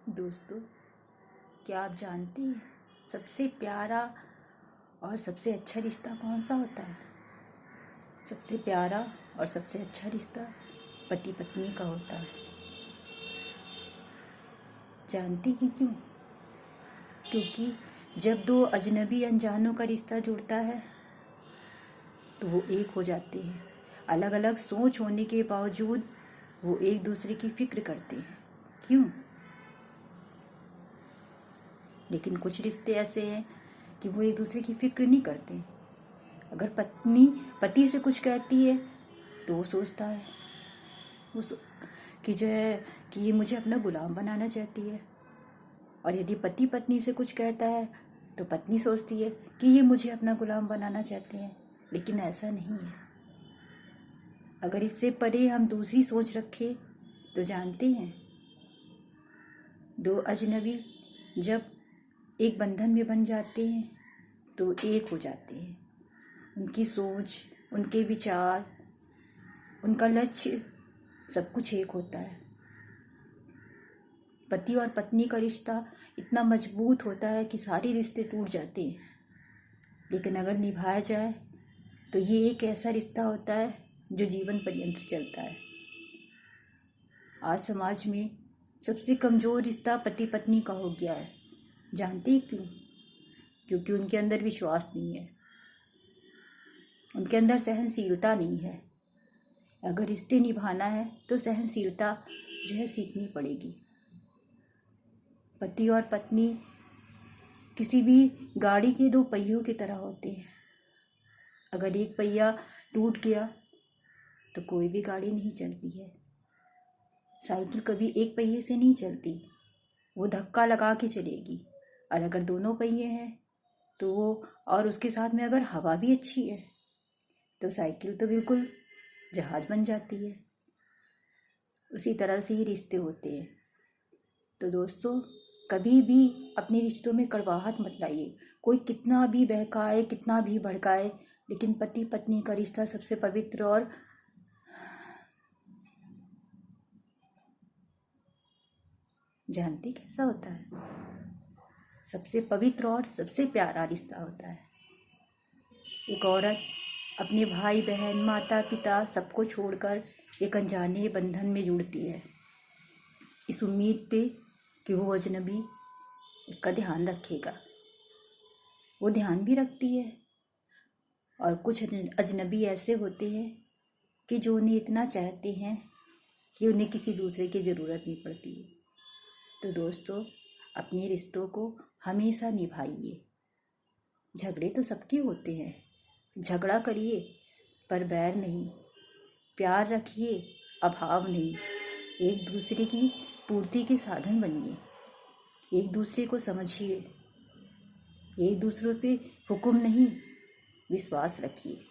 दोस्तों, क्या आप जानते हैं सबसे प्यारा और सबसे अच्छा रिश्ता कौन सा होता है? सबसे प्यारा और सबसे अच्छा रिश्ता पति पत्नी का होता है। जानते हैं क्यों? क्योंकि जब दो अजनबी अनजानों का रिश्ता जुड़ता है तो वो एक हो जाते हैं। अलग अलग सोच होने के बावजूद वो एक दूसरे की फिक्र करते हैं। क्यों? लेकिन कुछ रिश्ते ऐसे हैं कि वो एक दूसरे की फिक्र नहीं करते। अगर पत्नी पति से कुछ कहती है तो वो सोचता है कि जो है कि ये मुझे अपना गुलाम बनाना चाहती है, और यदि पति पत्नी से कुछ कहता है तो पत्नी सोचती है कि ये मुझे अपना गुलाम बनाना चाहते हैं। लेकिन ऐसा नहीं है। अगर इससे परे हम दूसरी सोच रखें तो जानते हैं, दो अजनबी जब एक बंधन में बन जाते हैं तो एक हो जाते हैं। उनकी सोच, उनके विचार, उनका लक्ष्य, सब कुछ एक होता है। पति और पत्नी का रिश्ता इतना मजबूत होता है कि सारे रिश्ते टूट जाते हैं, लेकिन अगर निभाया जाए तो ये एक ऐसा रिश्ता होता है जो जीवन पर्यंत चलता है। आज समाज में सबसे कमज़ोर रिश्ता पति पत्नी का हो गया है। जानते हैं क्यों? क्योंकि उनके अंदर विश्वास नहीं है, उनके अंदर सहनशीलता नहीं है। अगर रिश्ते निभाना है तो सहनशीलता जो है सीखनी पड़ेगी। पति और पत्नी किसी भी गाड़ी के दो पहियों की तरह होते हैं। अगर एक पहिया टूट गया तो कोई भी गाड़ी नहीं चलती है। साइकिल कभी एक पहिए से नहीं चलती, वो धक्का लगा के चलेगी। और अगर दोनों पहिए हैं तो वो, और उसके साथ में अगर हवा भी अच्छी है तो साइकिल तो बिल्कुल जहाज बन जाती है। उसी तरह से ही रिश्ते होते हैं। तो दोस्तों, कभी भी अपने रिश्तों में कड़वाहट मत लाइए। कोई कितना भी बहकाए, कितना भी भड़काए, लेकिन पति पत्नी का रिश्ता सबसे पवित्र और जानते कैसा होता है? सबसे पवित्र और सबसे प्यारा रिश्ता होता है। एक औरत अपने भाई बहन, माता पिता सबको छोड़कर एक अनजाने बंधन में जुड़ती है, इस उम्मीद पे कि वो अजनबी उसका ध्यान रखेगा। वो ध्यान भी रखती है, और कुछ अजनबी ऐसे होते हैं कि जो उन्हें इतना चाहते हैं कि उन्हें किसी दूसरे की ज़रूरत नहीं पड़ती है। तो दोस्तों, अपने रिश्तों को हमेशा निभाइए। झगड़े तो सबके होते हैं, झगड़ा करिए पर बैर नहीं। प्यार रखिए, अभाव नहीं। एक दूसरे की पूर्ति के साधन बनिए। एक दूसरे को समझिए। एक दूसरे पे हुक्म नहीं, विश्वास रखिए।